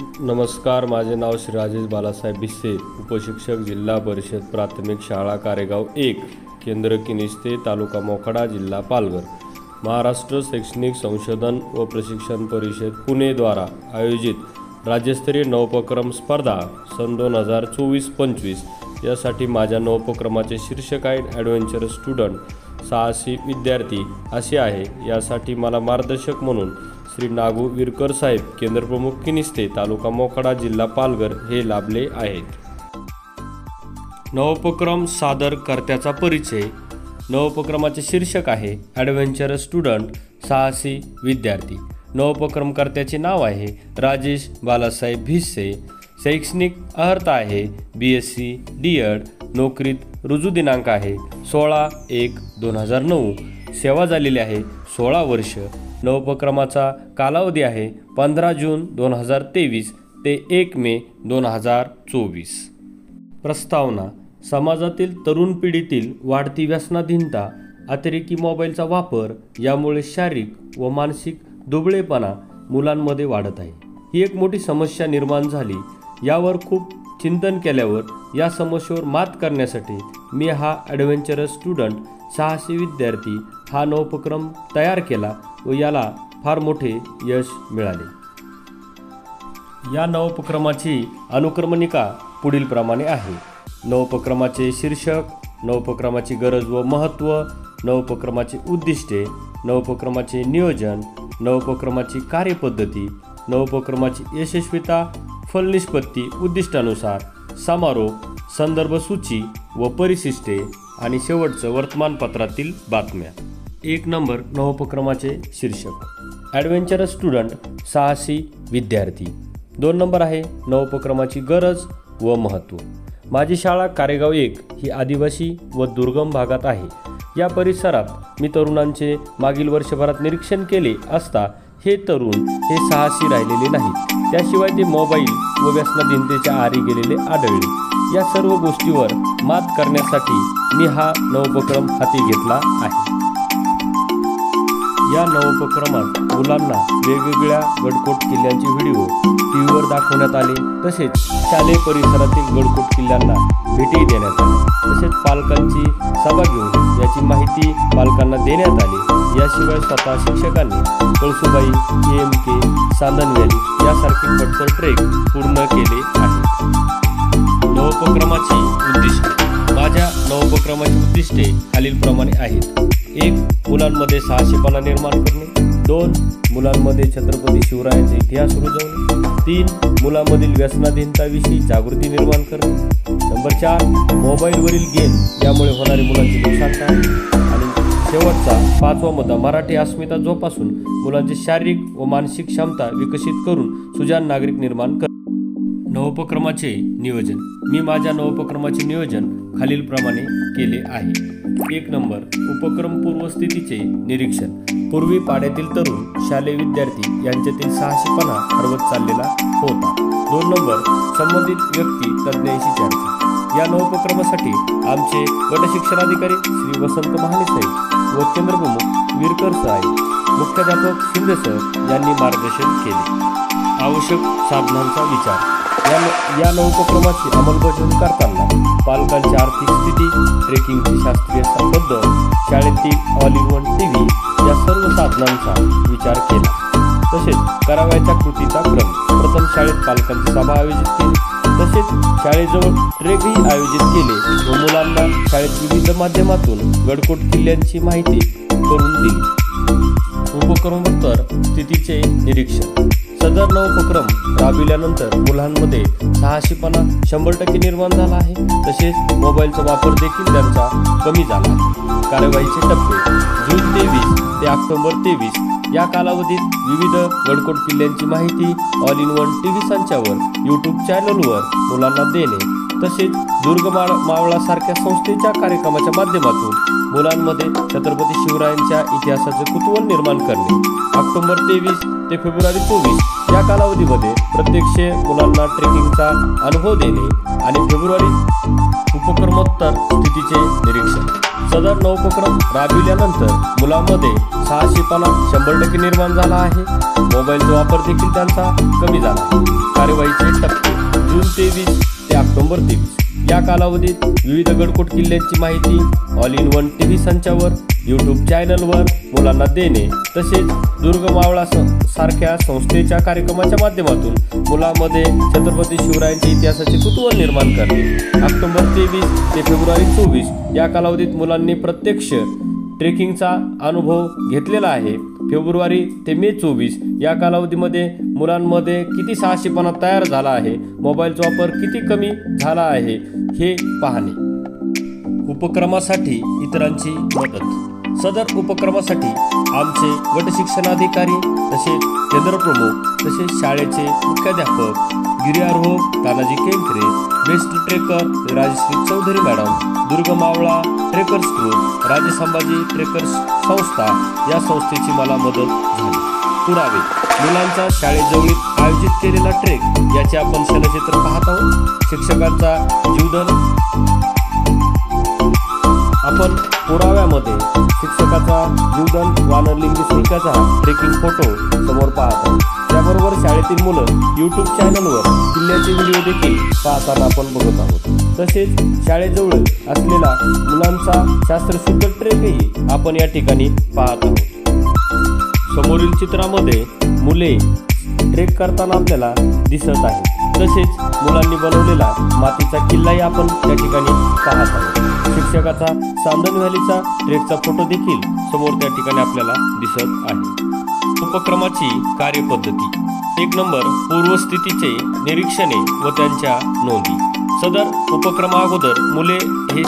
नमस्कार, माझे नाव श्री राजेश बालासाहेब भिसे, उपशिक्षक जिल्हा परिषद प्राथमिक शाळा कारेगाव 1, केंद्र किनिस्ते, तालुका मोखाडा, जिल्हा पालघर. महाराष्ट्र शैक्षणिक संशोधन व प्रशिक्षण परिषद पुणे द्वारा आयोजित राज्यस्तरीय नवोपक्रम स्पर्धा सन 2024-25 यासाठी माझ्या नवोपक्रमाचे शीर्षक आहे ॲडव्हेंचर स्टुडंट साहसी विद्यार्थी असे आहे. यासाठी मला मार्गदर्शक म्हणून श्री नागू विरकर साहेब, केंद्रप्रमुख किनिस्ते, तालुका मोखाडा, जिल्हा पालघर हे लाभले आहेत. नवोपक्रम सादरकर्त्याचा परिचय. नवोपक्रमाचे शीर्षक आहे ॲडव्हेंचर स्टुडंट साहसी विद्यार्थी. नवोपक्रमकर्त्याचे नाव आहे राजेश बालासाहेब भिसे. शैक्षणिक अर्हता आहे BSc D.Ed. नोकरीत रुजू दिनांक आहे 16/1/2009. सेवा झालेली आहे 16 वर्ष. नवोपक्रमाचा कालावधी आहे 15 जून 2023 ते 1 मे 2024. प्रस्तावना. समाजातील तरुण पिढीतील वाढती व्यसनाधीनता, अतिरेकी मोबाईलचा वापर यामुळे शारीरिक व मानसिक दुबळेपणा मुलांमध्ये वाढत आहे. ही एक मोठी समस्या निर्माण झाली. यावर खूप चिंतन केल्यावर या समस्येवर मात करण्यासाठी मी हा ॲडव्हेंचर स्टुडंट साहसी विद्यार्थी हा नवोपक्रम तयार केला व याला फार मोठे यश मिळाले. या नवोपक्रमाची अनुक्रमणिका पुढीलप्रमाणे आहे. नवोपक्रमाचे शीर्षक, नवोपक्रमाची गरज व महत्त्व, नवोपक्रमाची उद्दिष्टे, नवोपक्रमाचे नियोजन, नवोपक्रमाची कार्यपद्धती, नवोपक्रमाची यशस्वीता, फलनिष्पत्ती उद्दिष्टानुसार, समारोप, संदर्भ सूची व परिशिष्टे आणि शेवटचं वर्तमानपत्रातील बातम्या. 1 नंबर नवोपक्रमाचे शीर्षक ॲडव्हेंचर स्टुडंट साहसी विद्यार्थी. 2 नंबर आहे नवोपक्रमाची गरज व महत्त्व. माझी शाळा कारेगाव 1 ही आदिवासी व दुर्गम भागात आहे. या परिसरात मी तरुणांचे मागील वर्षभरात निरीक्षण केले असता हे तरुण हे साहसी राहिलेले नाहीत. त्याशिवाय ते मोबाईल व व्यसनाधीनतेच्या आहारी गेलेले आढळले. या सर्व गोष्टीवर मात करण्यासाठी मी हा नवोपक्रम हाती घेतला आहे. या नवोपक्रमात मुलांना वेगवेगळ्या गडकोट किल्ल्यांचे व्हिडिओ टीव्हीवर दाखवण्यात आले. तसेच शालेय परिसरातील गडकोट किल्ल्यांना भेटी देण्यात आल्या. तसेच पालकांची सभा घेऊन याची माहिती पालकांना देण्यात आली. याशिवाय स्वतः शिक्षकांनी कळसुबाई, AMK, सांदन व्हॅली यासारखे पटसर ट्रेक पूर्ण केले आहेत. नवोपक्रमाची उद्दिष्टे. माझ्या नवोपक्रमाची उद्दिष्टे खालीलप्रमाणे आहेत. 1. मुलांमध्ये साहसीपणा निर्माण करणे. 2. मुलांमध्ये छत्रपती शिवरायांचा इतिहास रुजवणे. 3. मुलांमधील व्यसनाधीनताविषयी जागृती निर्माण करणे. नंबर 4. मोबाईलवरील गेम यामुळे होणारे मुलांचे नुकसान टाळणे. आणि शेवटचा 5वा मुद्दा मराठी अस्मिता जोपासून मुलांची शारीरिक व मानसिक क्षमता विकसित करून सुजाण नागरिक निर्माण करणे. नवोपक्रमाचे नियोजन. मी माझ्या नवोपक्रमाचे नियोजन खालीलप्रमाणे केले आहे. 1 नंबर उपक्रम पूर्वस्थितीचे निरीक्षण. पूर्वी पाड्यातील तरुण शालेय विद्यार्थी यांच्यातील साहसीपणा हरवत चाललेला होता. 2 नंबर संबंधित व्यक्ती तज्ज्ञांशी चर्चा. या नवोपक्रमासाठी आमचे गटशिक्षणाधिकारी श्री वसंत महाले साहेब व केंद्रप्रमुख विरकर साहेब, मुख्याध्यापक शिंदे सर यांनी मार्गदर्शन केले. आवश्यक साधनांचा विचार. या नवोपक्रमाची अंमलबजावणी करताना पालकांची आर्थिक स्थिती, ट्रेकिंगची शास्त्रीय संबंध, शाळेतील ऑल इन वन TV या सर्व साधनांचा विचार केला. तसेच करावयाच्या कृतीचा क्रम. प्रथम शाळेत पालकांची सभा आयोजित केली. तसेच शाळेजवळ ट्रेकही आयोजित केले व मुलांना शाळेत विविध माध्यमातून गडकोट किल्ल्यांची माहिती करून दिली. उपक्रमोत्तर स्थितीचे निरीक्षण. सदर नवोपक्रम राबविल्यानंतर मुलांमध्ये साहसीपणा 100% निर्माण झाला आहे. तसेच मोबाईलचा वापर देखील त्यांचा कमी झाला आहे. कार्यवाहीचे टप्पे. जून 23 ते ऑक्टोबर 23 या कालावधीत विविध गडकोट किल्ल्यांची माहिती ऑल इन वन TV संचावर YouTube चॅनलवर मुलांना देणे. तसेच दुर्ग मावळासारख्या संस्थेच्या कार्यक्रमाच्या माध्यमातून मुलांमध्ये छत्रपती शिवरायांच्या इतिहासाचे कुतूहल निर्माण करणे. ऑक्टोबर 23 ते फेब्रुवारी 24 या कालावधीमध्ये प्रत्यक्ष मुलांना ट्रेकिंगचा अनुभव देणे. आणि फेब्रुवारी उपक्रमोत्तर स्थितीचे निरीक्षण. सदर नवोपक्रम राबविल्यानंतर मुलांमध्ये साहसीपणा 100% निर्माण झाला आहे. मोबाईलचा वापर देखील त्यांचा कमी झाला. कार्यवाही 23 ते ऑक्टोबर 23 या कालावधीत विविध गडकोट किल्ल्यांची माहिती ऑल इन वन टीव्ही संचावर यूट्यूब चॅनलवर मुलांना देणे तसेच दुर्ग मावळा सारख्या संस्थेच्या कार्यक्रमाच्या माध्यमातून मुलांमध्ये छत्रपती शिवरायांच्या इतिहासाचे कुतूहल निर्माण करणे। ऑक्टोबर 23 ते फेब्रुवारी 24 या कालावधीत मुलांनी प्रत्यक्ष ट्रेकिंगचा अनुभव घेतलेला आहे। फेब्रुवारी ते मे 24 या कालावधीमध्ये मुलांमध्ये किती साहसीपणा तयार झाला आहे, मोबाईलचा वापर किती कमी झाला आहे हे पाहणे। उपक्रमासाठी इतरांची मदत। सदर उपक्रमासाठी आमचे गट शिक्षणाधिकारी तसेच केंद्रप्रमुख तसेच शाळेचे मुख्याध्यापक गिर्यारोहक Tanaji Kenkare, best trekker Rajashree Chaudhari madam, Durg Mavala trekkers group, राजे संभाजी ट्रेकर्स संस्था या संस्थेची मला मदत झाली। पुरावे मुलांचा शाळेजवळील आयोजित केलेला ट्रेक याचे आपण क्षणचित्र पाहत आहोत। शिक्षकांचा जीवधन आपण पुराव्यामध्ये शिक्षकाचा जीवधन वानरलिंगी शुल्काचा ट्रेकिंग फोटो समोर पाहत आहोत। त्याबरोबर शाळेतील मुलं यूट्यूब चॅनलवर किल्ल्याचे व्हिडिओ देखील पाहताना आपण बघत आहोत। तसेच शाळेजवळ असलेला मुलांचा शास्त्रशुद्ध ट्रेकही आपण या ठिकाणी पाहत आहोत। समोरील चित्रामध्ये मुले ट्रेक करताना आपल्याला दिसत आहेत। तसेच मुलांनी बनवलेला मातीचा किल्लाही आपण त्या ठिकाणी पाहत आहोत। शिक्षकाचा सांदन व्हॅलीचा ट्रेकचा फोटो देखील समोर त्या ठिकाणी आपल्याला दिसत आहे। उपक्रमाची कार्यपद्धती 1 नंबर पूर्वस्थितीचे निरीक्षणे व त्यांच्या नोंदी। सदर उपक्रमा अगोदर मुले हे